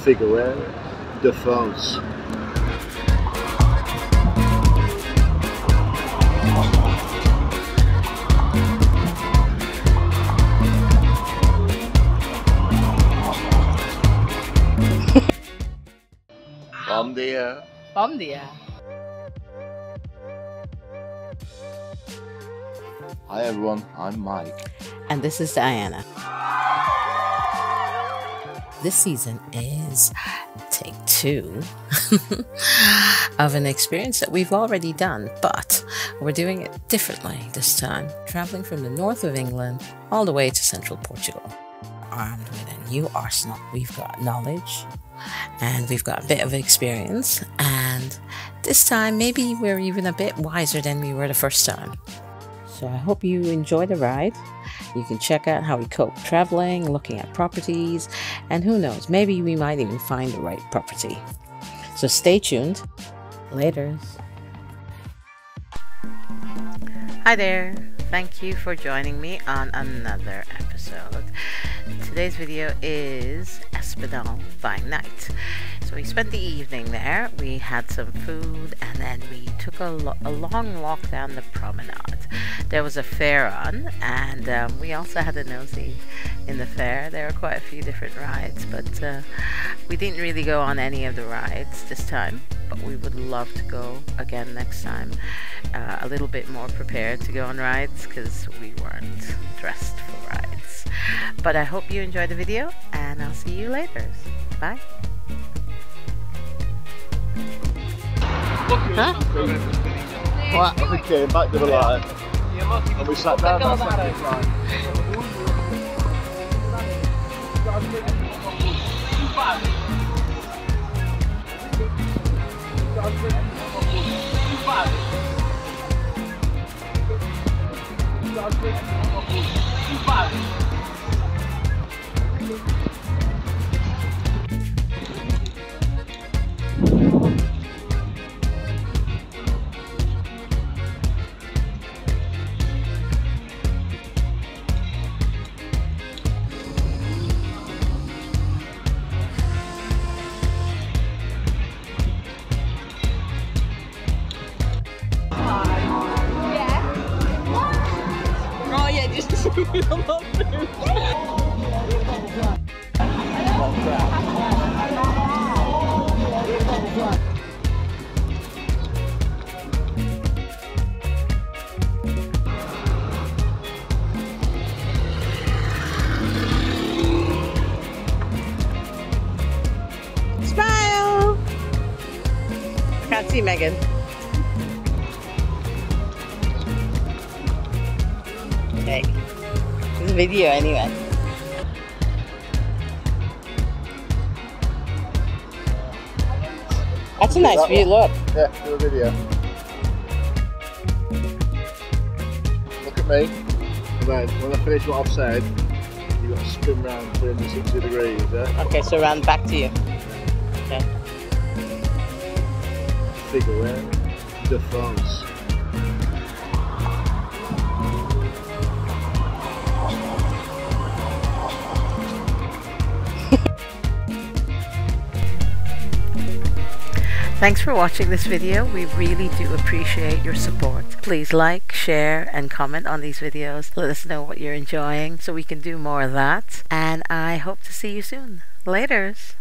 Figueroa de France. Bom dia. Bom dia. Hi everyone, I'm Mike. And this is Diana. This season is take 2 of an experience that we've already done, but we're doing it differently this time. Traveling from the north of England all the way to central Portugal. Armed with a new arsenal. We've got knowledge and we've got a bit of experience, and this time maybe we're even a bit wiser than we were the first time. So I hope you enjoy the ride. You can check out how we cope traveling, looking at properties, and who knows, maybe we might even find the right property. So stay tuned. Laters. Hi there. Thank you for joining me on another episode. Today's video is Espinhal by night. So we spent the evening there, we had some food, and then we took a long walk down the promenade. There was a fair on, and we also had a nosy in the fair. There were quite a few different rides, but we didn't really go on any of the rides this time, but we would love to go again next time, a little bit more prepared to go on rides because we weren't dressed for rides. But I hope you enjoyed the video, and I'll see you later. Bye. Huh? What? We came back to the light and we sat down on the second line. Smile! Can't see Megan. Okay. This is a video anyway. That's a nice view, look. Yeah, do a video. Look at me. And then when I finish what I've said, you've got to spin round 360 degrees, yeah? Okay, so round back to you. Okay. Figueroa de France. Thanks for watching this video. We really do appreciate your support. Please like, share, and comment on these videos. Let us know what you're enjoying so we can do more of that. And I hope to see you soon. Laters.